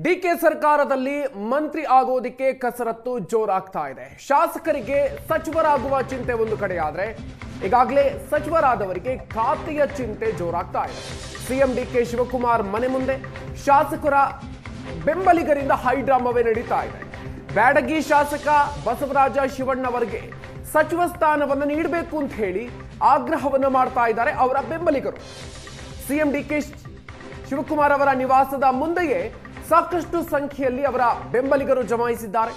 DK ಸರ್ಕಾರದಲ್ಲಿ ಮಂತ್ರಿ ಆಗೋದಕ್ಕೆ ಕಸರತ್ತು ಜೋರಾಗ್ತಾ ಇದೆ. ಶಾಸಕರಿಗೆ ಸಚಿವರಾಗುವ ಚಿಂತೆ ಒಂದು ಕಡೆ ಆದ್ರೆ ಈಗಾಗಲೇ ಸಚಿವರಾದವರಿಗೆ ಖಾತೆಯ ಚಿಂತೆ ಜೋರಾಗ್ತಾ ಇದೆ. ಸಿಎಂ ಡಿಕೆ ಶಿವಕುಮಾರ್ ಮನೆ ಮುಂದೆ ಶಾಸಕರ ಬೆಂಬಲಿಗರಿಂದ ಹೈಡ್ರಾಮವೇ ನಡೀತಾ ಇದೆ. ಬ್ಯಾಡಗಿ ಶಾಸಕ ಬಸವರಾಜ ಶಿವಣ್ಣವರಿಗೆ ಸಚಿವ ಸ್ಥಾನವನ್ನು ನೀಡಬೇಕು ಅಂತ ಹೇಳಿ ಆಗ್ರಹವನ್ನು ಮಾಡ್ತಾ ಇದ್ದಾರೆ ಅವರ ಬೆಂಬಲಿಗರು. ಸಿಎಂ ಡಿಕೆ ಶಿವಕುಮಾರ್ ಅವರ ನಿವಾಸದ ಮುಂದೆಯೇ ಸಾಕಷ್ಟು ಸಂಖ್ಯೆಯಲ್ಲಿ ಅವರ ಬೆಂಬಲಿಗರು ಜಮಾಯಿಸಿದ್ದಾರೆ.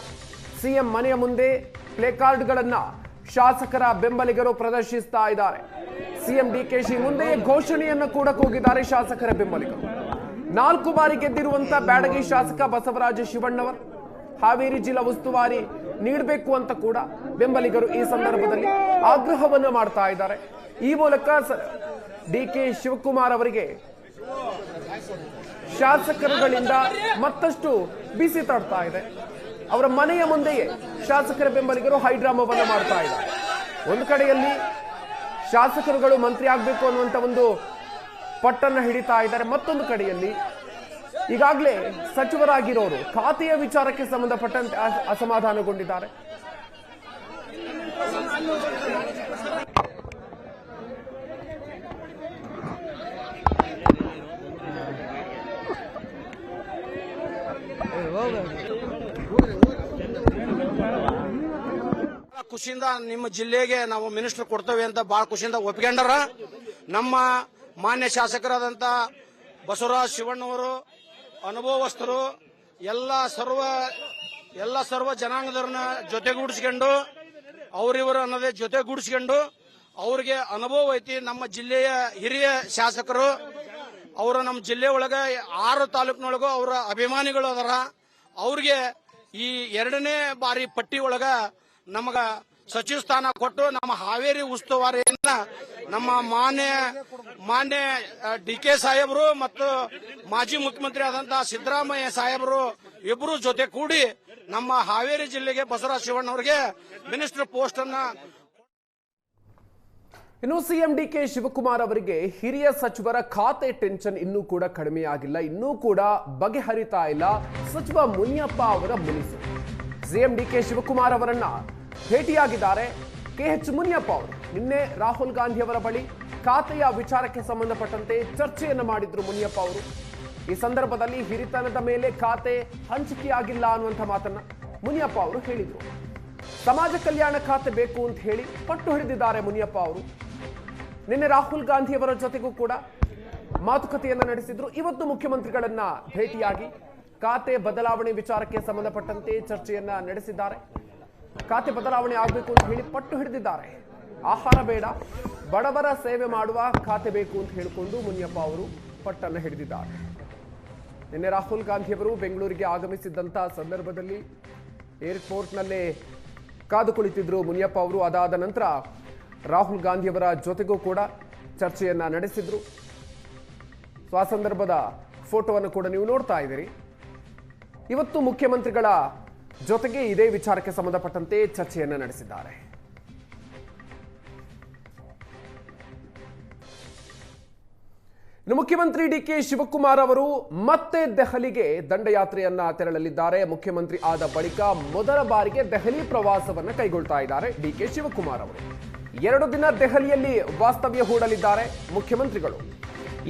ಸಿಎಂ ಮನೆಯ ಮುಂದೆ ಪ್ಲೇ ಕಾರ್ಡ್ಗಳನ್ನ ಶಾಸಕರ ಬೆಂಬಲಿಗರು ಪ್ರದರ್ಶಿಸ್ತಾ ಇದ್ದಾರೆ. ಸಿಎಂ ಡಿಕೆಶಿ ಮುಂದೆ ಘೋಷಣೆಯನ್ನು ಕೂಡ ಕೂಗಿದ್ದಾರೆ ಶಾಸಕರ ಬೆಂಬಲಿಗರು. 4 ಬಾರಿ ಗೆದ್ದಿರುವಂತಹ ಬ್ಯಾಡಗಿ ಶಾಸಕ ಬಸವರಾಜ ಶಿವಣ್ಣವರ್ ಹಾವೇರಿ ಜಿಲ್ಲಾ ಉಸ್ತುವಾರಿ ನೀಡಬೇಕು ಅಂತ ಕೂಡ ಬೆಂಬಲಿಗರು ಈ ಸಂದರ್ಭದಲ್ಲಿ ಆಗ್ರಹವನ್ನು ಮಾಡ್ತಾ ಇದ್ದಾರೆ. ಈ ಮೂಲಕ ಡಿಕೆ ಶಿವಕುಮಾರ್ ಅವರಿಗೆ ಶಾಸಕರುಗಳಿಂದ ಮತ್ತಷ್ಟು ಬಿಸಿ ತಡ್ತಾ ಇದೆ. ಅವರ ಮನೆಯ ಮುಂದೆಯೇ ಶಾಸಕರ ಬೆಂಬಲಿಗರು ಹೈಡ್ರಾಮವನ್ನು ಮಾಡ್ತಾ ಇದ್ದಾರೆ. ಒಂದು ಕಡೆಯಲ್ಲಿ ಶಾಸಕರುಗಳು ಮಂತ್ರಿ ಆಗಬೇಕು ಅನ್ನುವಂತ ಒಂದು ಪಟ್ಟನ್ನು ಹಿಡಿತಾ ಇದ್ದಾರೆ. ಮತ್ತೊಂದು ಕಡೆಯಲ್ಲಿ ಈಗಾಗಲೇ ಸಚಿವರಾಗಿರೋರು ಖಾತೆಯ ವಿಚಾರಕ್ಕೆ ಸಂಬಂಧಪಟ್ಟಂತೆ ಅಸಮಾಧಾನಗೊಂಡಿದ್ದಾರೆ. ಖುಷಿಯಿಂದ ನಿಮ್ಮ ಜಿಲ್ಲೆಗೆ ನಾವು ಮಿನಿಸ್ಟರ್ ಕೊಡ್ತೇವೆ ಅಂತ ಬಹಳ ಖುಷಿಯಿಂದ ಒಪ್ಕೊಂಡಾರ. ನಮ್ಮ ಮಾನ್ಯ ಶಾಸಕರಾದಂತ ಬಸವರಾಜ ಶಿವಣ್ಣವರು ಅನುಭವಸ್ಥರು ಎಲ್ಲ ಸರ್ವ ಜನಾಂಗದವ್ರನ್ನ ಜೊತೆಗೂಡಿಸ್ಕೊಂಡು ಅವರಿವರು ಅನ್ನೋದೇ ಜೊತೆಗೂಡಿಸ್ಕೊಂಡು ಅವ್ರಿಗೆ ಅನುಭವ ಐತಿ. ನಮ್ಮ ಜಿಲ್ಲೆಯ ಹಿರಿಯ ಶಾಸಕರು ಅವರು ನಮ್ಮ ಜಿಲ್ಲೆ ಒಳಗ 6 ತಾಲೂಕಿನೊಳಗೂ ಅವರ ಅಭಿಮಾನಿಗಳು ಅದರ. ಅವ್ರಿಗೆ ಈ 2ನೇ ಬಾರಿ ಪಟ್ಟಿ ಒಳಗ ನಮಗ ಸಚಿವ ಸ್ಥಾನ ಕೊಟ್ಟು ನಮ್ಮ ಹಾವೇರಿ ಉಸ್ತುವಾರಿಯನ್ನ ನಮ್ಮ ಮಾನ್ಯ ಡಿಕೆ ಸಾಹೇಬರು ಮತ್ತು ಮಾಜಿ ಮುಖ್ಯಮಂತ್ರಿ ಆದಂತಹ ಸಿದ್ದರಾಮಯ್ಯ ಸಾಹೇಬರು ಇಬ್ಬರು ಜೊತೆ ಕೂಡಿ ನಮ್ಮ ಹಾವೇರಿ ಜಿಲ್ಲೆಗೆ ಬಸವರಾಜ ಶಿವಣ್ಣವರಿಗೆ ಮಿನಿಸ್ಟರ್ ಪೋಸ್ಟ್ ಅನ್ನ. ಇನ್ನು ಸಿಎಂ ಡಿಕೆ ಶಿವಕುಮಾರ್ ಅವರಿಗೆ ಹಿರಿಯ ಸಚಿವರ ಖಾತೆ ಟೆನ್ಷನ್ ಇನ್ನೂ ಕೂಡ ಕಡಿಮೆಯಾಗಿಲ್ಲ, ಇನ್ನೂ ಕೂಡ ಬಗೆಹರಿತಾ ಇಲ್ಲ ಸಚಿವ ಮುನಿಯಪ್ಪ ಅವರ ಮುನಿಸು. ಸಿಎಂ ಡಿಕೆ ಶಿವಕುಮಾರ್ ಅವರನ್ನ ಭೇಟಿಯಾಗಿದ್ದಾರೆ ಕೆಎಚ್ ಮುನಿಯಪ್ಪ ಅವರು. ನಿನ್ನೆ ರಾಹುಲ್ ಗಾಂಧಿ ಅವರ ಬಳಿ ಖಾತೆಯ ವಿಚಾರಕ್ಕೆ ಸಂಬಂಧಪಟ್ಟಂತೆ ಚರ್ಚೆಯನ್ನು ಮಾಡಿದ್ರು ಮುನಿಯಪ್ಪ ಅವರು. ಈ ಸಂದರ್ಭದಲ್ಲಿ ಹಿರಿತನದ ಮೇಲೆ ಖಾತೆ ಹಂಚಿಕೆಯಾಗಿಲ್ಲ ಅನ್ನುವಂಥ ಮಾತನ್ನ ಮುನಿಯಪ್ಪ ಅವರು ಹೇಳಿದ್ರು. ಸಮಾಜ ಕಲ್ಯಾಣ ಖಾತೆ ಬೇಕು ಅಂತ ಹೇಳಿ ಪಟ್ಟು ಹಿಡಿದಿದ್ದಾರೆ ಮುನಿಯಪ್ಪ ಅವರು. ನಿನ್ನೆ ರಾಹುಲ್ ಗಾಂಧಿ ಅವರ ಜೊತೆಗೂ ಕೂಡ ಮಾತುಕತೆಯನ್ನ ನಡೆಸಿದ್ರು. ಇವತ್ತು ಮುಖ್ಯಮಂತ್ರಿಗಳನ್ನ ಭೇಟಿಯಾಗಿ ಖಾತೆ ಬದಲಾವಣೆ ವಿಚಾರಕ್ಕೆ ಸಂಬಂಧಪಟ್ಟಂತೆ ಚರ್ಚೆಯನ್ನ ನಡೆಸಿದ್ದಾರೆ. ಖಾತೆ ಬದಲಾವಣೆ ಆಗಬೇಕು ಅಂತ ಹೇಳಿ ಪಟ್ಟು ಹಿಡಿದಿದ್ದಾರೆ. ಆಹಾರ ಬೇಡ, ಬಡವರ ಸೇವೆ ಮಾಡುವ ಖಾತೆ ಬೇಕು ಅಂತ ಹೇಳಿಕೊಂಡು ಮುನಿಯಪ್ಪ ಅವರು ಪಟ್ಟನ್ನು ಹಿಡಿದಿದ್ದಾರೆ. ನಿನ್ನೆ ರಾಹುಲ್ ಗಾಂಧಿ ಅವರು ಬೆಂಗಳೂರಿಗೆ ಆಗಮಿಸಿದ್ದಂಥ ಸಂದರ್ಭದಲ್ಲಿ ಏರ್ಪೋರ್ಟ್ನಲ್ಲೇ ಕಾದು ಕುಳಿತಿದ್ರು ಮುನಿಯಪ್ಪ ಅವರು. ಅದಾದ ನಂತರ ರಾಹುಲ್ ಗಾಂಧಿಯವರ ಜೊತೆಗೂ ಕೂಡ ಚರ್ಚೆಯನ್ನ ನಡೆಸಿದ್ರು. ಆ ಸಂದರ್ಭದ ಫೋಟೋವನ್ನು ಕೂಡ ನೀವು ನೋಡ್ತಾ ಇದ್ದೀರಿ. ಇವತ್ತು ಮುಖ್ಯಮಂತ್ರಿಗಳ ಜೊತೆಗೆ ಇದೇ ವಿಚಾರಕ್ಕೆ ಸಂಬಂಧಪಟ್ಟಂತೆ ಚರ್ಚೆಯನ್ನ ನಡೆಸಿದ್ದಾರೆ. ಇನ್ನು ಮುಖ್ಯಮಂತ್ರಿ ಡಿಕೆ ಶಿವಕುಮಾರ್ ಅವರು ಮತ್ತೆ ದೆಹಲಿಗೆ ದಂಡಯಾತ್ರೆಯನ್ನ ತೆರಳಲಿದ್ದಾರೆ. ಮುಖ್ಯಮಂತ್ರಿ ಆದ ಬಳಿಕ ಮೊದಲ ಬಾರಿಗೆ ದೆಹಲಿ ಪ್ರವಾಸವನ್ನ ಕೈಗೊಳ್ತಾ ಇದ್ದಾರೆ ಡಿಕೆ ಶಿವಕುಮಾರ್ ಅವರು. 2 ದಿನ ದೆಹಲಿಯಲ್ಲಿ ವಾಸ್ತವ್ಯ ಹೂಡಲಿದ್ದಾರೆ ಮುಖ್ಯಮಂತ್ರಿಗಳು.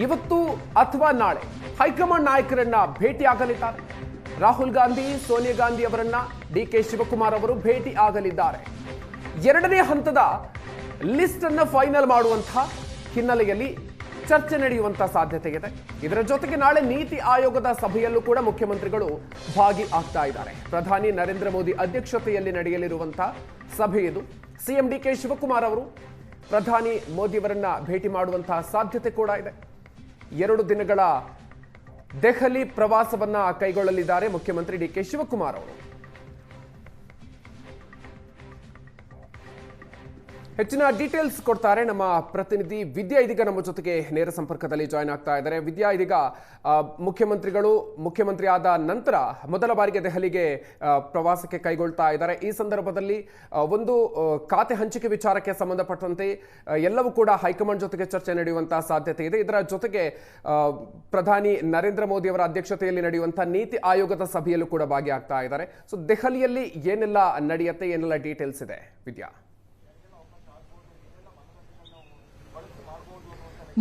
ಇವತ್ತು ಅಥವಾ ನಾಳೆ ಹೈಕಮಾಂಡ್ ನಾಯಕರನ್ನ ಭೇಟಿಯಾಗಲಿದ್ದಾರೆ. ರಾಹುಲ್ ಗಾಂಧಿ, ಸೋನಿಯಾ ಗಾಂಧಿ ಅವರನ್ನ ಡಿಕೆ ಶಿವಕುಮಾರ್ ಅವರು ಭೇಟಿ ಆಗಲಿದ್ದಾರೆ. 2ನೇ ಹಂತದ ಲಿಸ್ಟ್ ಅನ್ನ ಫೈನಲ್ ಮಾಡುವಂತಹ ಹಿನ್ನೆಲೆಯಲ್ಲಿ ಚರ್ಚೆ ನಡೆಯುವಂತಹ ಸಾಧ್ಯತೆ ಇದೆ. ಇದರ ಜೊತೆಗೆ ನಾಳೆ ನೀತಿ ಆಯೋಗದ ಸಭೆಯಲ್ಲೂ ಕೂಡ ಮುಖ್ಯಮಂತ್ರಿಗಳು ಭಾಗಿ ಆಗ್ತಾ ಇದ್ದಾರೆ. ಪ್ರಧಾನಿ ನರೇಂದ್ರ ಮೋದಿ ಅಧ್ಯಕ್ಷತೆಯಲ್ಲಿ ನಡೆಯಲಿರುವಂತಹ ಸಭೆ ಇದು. ಸಿಎಂ ಡಿಕೆ ಶಿವಕುಮಾರ್ ಅವರು ಪ್ರಧಾನಿ ಮೋದಿಯವರನ್ನ ಭೇಟಿ ಮಾಡುವಂತಹ ಸಾಧ್ಯತೆ ಕೂಡ ಇದೆ. 2 ದಿನಗಳ ದೆಹಲಿ ಪ್ರವಾಸವನ್ನ ಕೈಗೊಳ್ಳಲಿದ್ದಾರೆ ಮುಖ್ಯಮಂತ್ರಿ ಡಿಕೆ ಶಿವಕುಮಾರ್ ಅವರು. ಹೆಚ್ಚಿನ ಡೀಟೇಲ್ಸ್ ಕೊಡ್ತಾರೆ ನಮ್ಮ ಪ್ರತಿನಿಧಿ ವಿದ್ಯಾ. ಇದೀಗ ನಮ್ಮ ಜೊತೆಗೆ ನೇರ ಸಂಪರ್ಕದಲ್ಲಿ ಜಾಯ್ನ್ ಆಗ್ತಾ ಇದ್ದಾರೆ. ವಿದ್ಯಾ, ಇದೀಗ ಮುಖ್ಯಮಂತ್ರಿ ಆದ ನಂತರ ಮೊದಲ ಬಾರಿಗೆ ದೆಹಲಿಗೆ ಪ್ರವಾಸಕ್ಕೆ ಕೈಗೊಳ್ತಾ ಇದ್ದಾರೆ. ಈ ಸಂದರ್ಭದಲ್ಲಿ ಒಂದು ಖಾತೆ ಹಂಚಿಕೆ ವಿಚಾರಕ್ಕೆ ಸಂಬಂಧಪಟ್ಟಂತೆ ಎಲ್ಲವೂ ಕೂಡ ಹೈಕಮಾಂಡ್ ಜೊತೆಗೆ ಚರ್ಚೆ ನಡೆಯುವಂತಹ ಸಾಧ್ಯತೆ ಇದೆ. ಇದರ ಜೊತೆಗೆ ಪ್ರಧಾನಿ ನರೇಂದ್ರ ಮೋದಿ ಅವರ ಅಧ್ಯಕ್ಷತೆಯಲ್ಲಿ ನಡೆಯುವಂತಹ ನೀತಿ ಆಯೋಗದ ಸಭೆಯಲ್ಲೂ ಕೂಡ ಭಾಗಿಯಾಗ್ತಾ ಇದ್ದಾರೆ. ಸೊ ದೆಹಲಿಯಲ್ಲಿ ಏನೆಲ್ಲ ನಡೆಯುತ್ತೆ, ಏನೆಲ್ಲ ಡೀಟೇಲ್ಸ್ ಇದೆ ವಿದ್ಯಾ?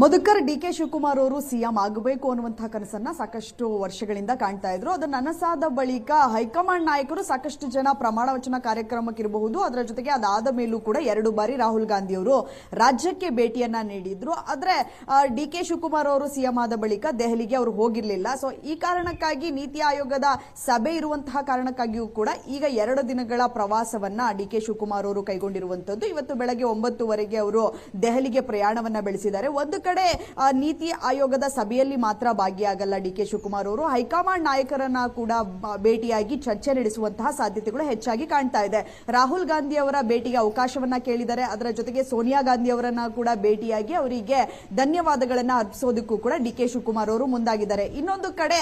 ಮಧುಕರ್, ಡಿ.ಕೆ. ಶಿವಕುಮಾರ್ ಅವರು ಸಿಎಂ ಆಗಬೇಕು ಅನ್ನುವಂತಹ ಕನಸನ್ನ ಸಾಕಷ್ಟು ವರ್ಷಗಳಿಂದ ಕಾಣ್ತಾ ಇದ್ರು. ಅದು ನನಸಾದ ಬಳಿಕ ಹೈಕಮಾಂಡ್ ನಾಯಕರು ಸಾಕಷ್ಟು ಜನ ಪ್ರಮಾಣ ವಚನ ಕಾರ್ಯಕ್ರಮಕ್ಕಿರಬಹುದು, ಅದರ ಜೊತೆಗೆ ಅದಾದ ಮೇಲೂ ಕೂಡ 2 ಬಾರಿ ರಾಹುಲ್ ಗಾಂಧಿ ಅವರು ರಾಜ್ಯಕ್ಕೆ ಭೇಟಿಯನ್ನ ನೀಡಿದ್ರು. ಆದ್ರೆ ಡಿ.ಕೆ. ಶಿವಕುಮಾರ್ ಅವರು ಸಿಎಂ ಆದ ಬಳಿಕ ದೆಹಲಿಗೆ ಅವರು ಹೋಗಿರ್ಲಿಲ್ಲ. ಸೊ ಈ ಕಾರಣಕ್ಕಾಗಿ ನೀತಿ ಆಯೋಗದ ಸಭೆ ಇರುವಂತಹ ಕಾರಣಕ್ಕಾಗಿಯೂ ಕೂಡ ಈಗ 2 ದಿನಗಳ ಪ್ರವಾಸವನ್ನ ಡಿ.ಕೆ. ಶಿವಕುಮಾರ್ ಅವರು ಕೈಗೊಂಡಿರುವಂತದ್ದು. ಇವತ್ತು ಬೆಳಗ್ಗೆ 9:00 ಅವರು ದೆಹಲಿಗೆ ಪ್ರಯಾಣವನ್ನ ಬೆಳೆಸಿದ್ದಾರೆ. ಒಂದು ಕಡೆ ನೀತಿ ಆಯೋಗದ ಸಭೆಯಲ್ಲಿ ಮಾತ್ರ ಭಾಗಿಯಾಗಲ್ಲ ಡಿ.ಕೆ. ಶಿವಕುಮಾರ್ ಅವರು, ಹೈಕಮಾಂಡ್ ನಾಯಕರನ್ನ ಕೂಡ ಭೇಟಿಯಾಗಿ ಚರ್ಚೆ ನಡೆಸುವಂತಹ ಸಾಧ್ಯತೆಗಳು ಹೆಚ್ಚಾಗಿ ಕಾಣ್ತಾ ಇದೆ. ರಾಹುಲ್ ಗಾಂಧಿ ಅವರ ಭೇಟಿಗೆ ಅವಕಾಶವನ್ನ ಕೇಳಿದ್ದಾರೆ. ಅದರ ಜೊತೆಗೆ ಸೋನಿಯಾ ಗಾಂಧಿ ಅವರನ್ನ ಕೂಡ ಭೇಟಿಯಾಗಿ ಅವರಿಗೆ ಧನ್ಯವಾದಗಳನ್ನ ಅರ್ಪಿಸೋದಕ್ಕೂ ಕೂಡ ಡಿ.ಕೆ. ಶಿವಕುಮಾರ್ ಅವರು ಮುಂದಾಗಿದ್ದಾರೆ. ಇನ್ನೊಂದು ಕಡೆ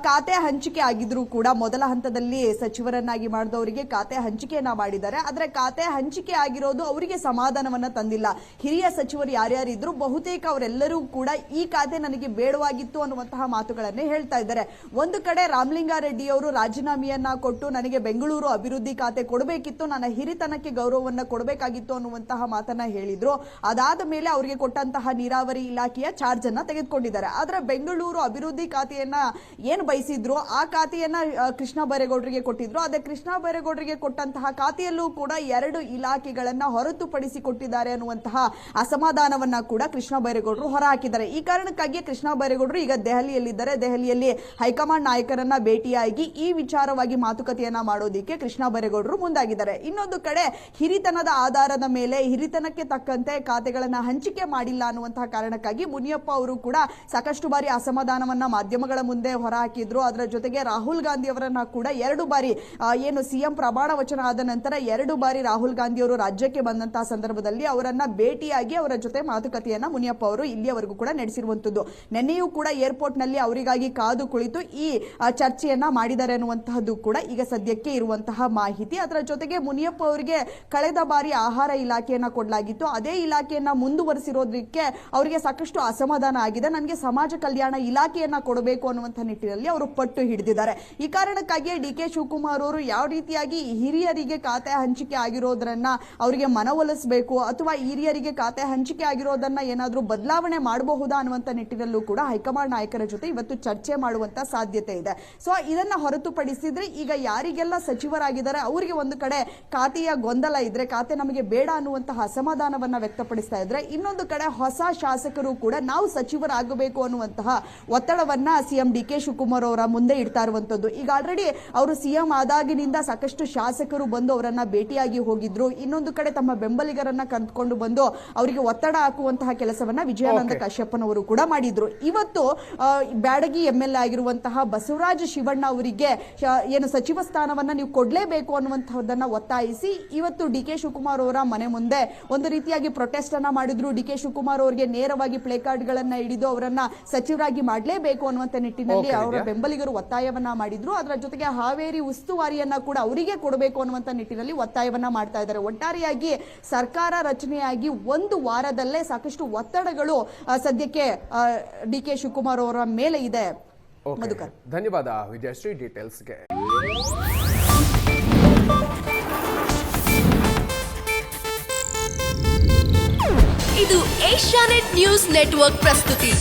ಖಾತೆ ಹಂಚಿಕೆ ಆಗಿದ್ರೂ ಕೂಡ ಮೊದಲ ಹಂತದಲ್ಲಿ ಸಚಿವರನ್ನಾಗಿ ಮಾಡಿದವರಿಗೆ ಖಾತೆ ಹಂಚಿಕೆಯನ್ನ ಮಾಡಿದ್ದಾರೆ. ಆದ್ರೆ ಖಾತೆ ಹಂಚಿಕೆ ಆಗಿರೋದು ಅವರಿಗೆ ಸಮಾಧಾನವನ್ನ ತಂದಿಲ್ಲ. ಹಿರಿಯ ಸಚಿವರು ಯಾರ್ಯಾರಿದ್ರು ಬಹುತೇಕ ಅವರೆಲ್ಲರೂ ಕೂಡ ಈ ಖಾತೆ ನನಗೆ ಬೇಡವಾಗಿತ್ತು ಅನ್ನುವಂತಹ ಮಾತುಗಳನ್ನೇ ಹೇಳ್ತಾ ಇದ್ದಾರೆ. ಒಂದು ಕಡೆ ರಾಮಲಿಂಗಾರೆಡ್ಡಿ ಅವರು ರಾಜೀನಾಮೆಯನ್ನ ಕೊಟ್ಟು ನನಗೆ ಬೆಂಗಳೂರು ಅಭಿವೃದ್ಧಿ ಖಾತೆ ಕೊಡಬೇಕಿತ್ತು, ನನ್ನ ಹಿರಿತನಕ್ಕೆ ಗೌರವವನ್ನ ಕೊಡಬೇಕಾಗಿತ್ತು ಅನ್ನುವಂತಹ ಮಾತನ್ನ ಹೇಳಿದ್ರು. ಅದಾದ ಮೇಲೆ ಅವರಿಗೆ ಕೊಟ್ಟಂತಹ ನೀರಾವರಿ ಇಲಾಖೆಯ ಚಾರ್ಜ್ ಅನ್ನ ತೆಗೆದುಕೊಂಡಿದ್ದಾರೆ. ಆದ್ರೆ ಬೆಂಗಳೂರು ಅಭಿವೃದ್ಧಿ ಖಾತೆಯನ್ನ ಏನು ಬಯಸಿದ್ರು ಆ ಖಾತೆಯನ್ನ ಕೃಷ್ಣ ಬೈರೇಗೌಡರಿಗೆ ಕೊಟ್ಟಿದ್ರು. ಅದೇ ಕೃಷ್ಣ ಬೈರೇಗೌಡರಿಗೆ ಕೊಟ್ಟಂತಹ ಖಾತೆಯಲ್ಲೂ ಕೂಡ 2 ಇಲಾಖೆಗಳನ್ನ ಹೊರತುಪಡಿಸಿ ಕೊಟ್ಟಿದ್ದಾರೆ ಅನ್ನುವಂತಹ ಅಸಮಾಧಾನವನ್ನ ಕೂಡ ಕೃಷ್ಣ ಬೈರೇಗೌಡರು ಹೊರಹಾಕಿದ್ದಾರೆ. ಈ ಕಾರಣಕ್ಕಾಗಿ ಕೃಷ್ಣ ಬೈರೇಗೌಡರು ಈಗ ದೆಹಲಿಯಲ್ಲಿದ್ದಾರೆ. ದೆಹಲಿಯಲ್ಲಿ ಹೈಕಮಾಂಡ್ ನಾಯಕರನ್ನ ಭೇಟಿಯಾಗಿ ಈ ವಿಚಾರವಾಗಿ ಮಾತುಕತೆಯನ್ನ ಮಾಡೋದಕ್ಕೆ ಕೃಷ್ಣ ಬೈರೇಗೌಡರು ಮುಂದಾಗಿದ್ದಾರೆ. ಇನ್ನೊಂದು ಕಡೆ ಹಿರಿತನದ ಆಧಾರದ ಮೇಲೆ ಹಿರಿತನಕ್ಕೆ ತಕ್ಕಂತೆ ಖಾತೆಗಳನ್ನ ಹಂಚಿಕೆ ಮಾಡಿಲ್ಲ ಅನ್ನುವಂತಹ ಕಾರಣಕ್ಕಾಗಿ ಮುನಿಯಪ್ಪ ಅವರು ಕೂಡ ಸಾಕಷ್ಟು ಬಾರಿ ಅಸಮಾಧಾನವನ್ನ ಮಾಧ್ಯಮಗಳ ಮುಂದೆ ಹೊರಹಾಕಿದ್ರು. ಅದರ ಜೊತೆಗೆ ರಾಹುಲ್ ಗಾಂಧಿ ಅವರನ್ನ ಕೂಡ 2 ಬಾರಿ ಏನು ಸಿಎಂ ಪ್ರಮಾಣ ವಚನ ಆದ ನಂತರ 2 ಬಾರಿ ರಾಹುಲ್ ಗಾಂಧಿ ಅವರು ರಾಜ್ಯಕ್ಕೆ ಬಂದಂತಹ ಸಂದರ್ಭದಲ್ಲಿ ಅವರನ್ನ ಭೇಟಿಯಾಗಿ ಅವರ ಜೊತೆ ಮಾತುಕತೆಯನ್ನ ಮುನಿಯಪ್ಪ ಅವರು ಇಲ್ಲಿಯವರೆಗೂ ಕೂಡ ನಡೆಸಿರುವಂತದ್ದು. ನಿನ್ನೆಯೂ ಕೂಡ ಏರ್ಪೋರ್ಟ್ ನಲ್ಲಿ ಅವರಿಗಾಗಿ ಕಾದು ಕುಳಿತು ಈ ಚರ್ಚೆಯನ್ನ ಮಾಡಿದ್ದಾರೆ ಅನ್ನುವಂತಹದ್ದು ಕೂಡ ಈಗ ಸದ್ಯಕ್ಕೆ ಇರುವಂತಹ ಮಾಹಿತಿ. ಅದರ ಜೊತೆಗೆ ಮುನಿಯಪ್ಪ ಅವರಿಗೆ ಕಳೆದ ಬಾರಿ ಆಹಾರ ಇಲಾಖೆಯನ್ನ ಕೊಡಲಾಗಿತ್ತು, ಅದೇ ಇಲಾಖೆಯನ್ನ ಮುಂದುವರಿಸಿರೋದಕ್ಕೆ ಅವರಿಗೆ ಸಾಕಷ್ಟು ಅಸಮಾಧಾನ ಆಗಿದೆ. ನನಗೆ ಸಮಾಜ ಕಲ್ಯಾಣ ಇಲಾಖೆಯನ್ನ ಕೊಡಬೇಕು ಅನ್ನುವಂತಹ ನಿಟ್ಟಿನಲ್ಲಿ ಅವರು ಪಟ್ಟು ಹಿಡಿದಿದ್ದಾರೆ. ಈ ಕಾರಣಕ್ಕಾಗಿ ಡಿ.ಕೆ. ಶಿವಕುಮಾರ್ ಅವರು ಯಾವ ರೀತಿಯಾಗಿ ಹಿರಿಯರಿಗೆ ಖಾತೆ ಹಂಚಿಕೆ ಆಗಿರೋದ್ರನ್ನ ಅವರಿಗೆ ಮನವೊಲಿಸಬೇಕು ಅಥವಾ ಹಿರಿಯರಿಗೆ ಖಾತೆ ಹಂಚಿಕೆ ಆಗಿರೋದನ್ನ ಏನಾದ್ರೂ ಬದಲಾವಣೆ ಮಾಡಬಹುದಾ ಅನ್ನುವಂತ ನಿಟ್ಟಿನಲ್ಲೂ ಕೂಡ ಹೈಕಮಾಂಡ್ ನಾಯಕರ ಜೊತೆ ಇವತ್ತು ಚರ್ಚೆ ಮಾಡುವಂತ ಸಾಧ್ಯತೆ ಇದೆ. ಸೊ ಇದನ್ನ ಹೊರತುಪಡಿಸಿದ್ರೆ ಈಗ ಯಾರಿಗೆಲ್ಲ ಸಚಿವರಾಗಿದ್ದಾರೆ ಅವರಿಗೆ ಒಂದು ಕಡೆ ಖಾತೆಯ ಗೊಂದಲ ಇದ್ರೆ, ಖಾತೆ ನಮಗೆ ಬೇಡ ಅನ್ನುವಂತಹ ಅಸಮಾಧಾನವನ್ನ ವ್ಯಕ್ತಪಡಿಸ್ತಾ ಇದ್ರೆ, ಇನ್ನೊಂದು ಕಡೆ ಹೊಸ ಶಾಸಕರು ಕೂಡ ನಾವು ಸಚಿವರಾಗಬೇಕು ಅನ್ನುವಂತಹ ಒತ್ತಡವನ್ನ ಸಿಎಂ ಡಿ.ಕೆ. ಶಿವಕುಮಾರ್ ಅವರ ಮುಂದೆ ಇಡ್ತಾ ಇರುವಂತದ್ದು. ಈಗ ಆಲ್ರೆಡಿ ಅವರು ಸಿಎಂ ಆದಾಗಿನಿಂದ ಸಾಕಷ್ಟು ಶಾಸಕರು ಬಂದು ಅವರನ್ನ ಭೇಟಿಯಾಗಿ ಹೋಗಿದ್ರು. ಇನ್ನೊಂದು ಕಡೆ ತಮ್ಮ ಬೆಂಬಲಿಗರನ್ನ ಕರೆದುಕೊಂಡು ಬಂದು ಅವರಿಗೆ ಒತ್ತಡ ಹಾಕುವಂತಹ ಕೆಲಸವನ್ನ ವಿಜಯಾನಂದ ಕಶ್ಯಪ್ಪನವರು ಕೂಡ ಮಾಡಿದ್ರು. ಇವತ್ತು ಬ್ಯಾಡಗಿ MLA ಆಗಿರುವಂತಹ ಬಸವರಾಜ ಶಿವಣ್ಣ ಅವರಿಗೆ ಏನು ಸಚಿವ ಸ್ಥಾನವನ್ನ ನೀವು ಕೊಡ್ಲೇಬೇಕು ಅನ್ನುವಂತಹದನ್ನ ಒತ್ತಾಯಿಸಿ ಇವತ್ತು ಡಿ.ಕೆ. ಶಿವಕುಮಾರ್ ಅವರ ಮನೆ ಮುಂದೆ ಒಂದು ರೀತಿಯಾಗಿ ಪ್ರೊಟೆಸ್ಟ್ ಅನ್ನ ಮಾಡಿದ್ರು. ಡಿ.ಕೆ. ಶಿವಕುಮಾರ್ ಅವರಿಗೆ ನೇರವಾಗಿ ಪ್ಲೇ ಕಾರ್ಡ್ ಗಳನ್ನ ಹಿಡಿದು ಅವರನ್ನ ಸಚಿವರಾಗಿ ಮಾಡಲೇಬೇಕು ಅನ್ನುವಂತ ನಿಟ್ಟಿನಲ್ಲಿ ಅವರ ಬೆಂಬಲಿಗರು ಒತ್ತಾಯವನ್ನ ಮಾಡಿದ್ರು. ಅದರ ಜೊತೆಗೆ ಹಾವೇರಿ ಉಸ್ತುವಾರಿಯನ್ನ ಕೂಡ ಅವರಿಗೆ ಕೊಡಬೇಕು ಅನ್ನುವಂತ ನಿಟ್ಟಿನಲ್ಲಿ ಒತ್ತಾಯವನ್ನ ಮಾಡ್ತಾ ಇದ್ದಾರೆ. ಒಟ್ಟಾರೆಯಾಗಿ ಸರ್ಕಾರ ರಚನೆಯಾಗಿ 1 ವಾರದಲ್ಲೇ ಸಾಕಷ್ಟು ಒತ್ತಡಗಳು ಸದ್ಯಕ್ಕೆ ಡಿ.ಕೆ. ಶಿವಕುಮಾರ್ ಅವರ ಮೇಲೆ ಇದೆ. ಮಧುಕರ್, ಧನ್ಯವಾದ ವಿದ್ಯಾಶ್ರೀ ಡೀಟೇಲ್ಸ್ಗೆ. ಇದು ಏಷ್ಯಾನೆಟ್ ನ್ಯೂಸ್ ನೆಟ್ವರ್ಕ್ ಪ್ರಸ್ತುತಿ.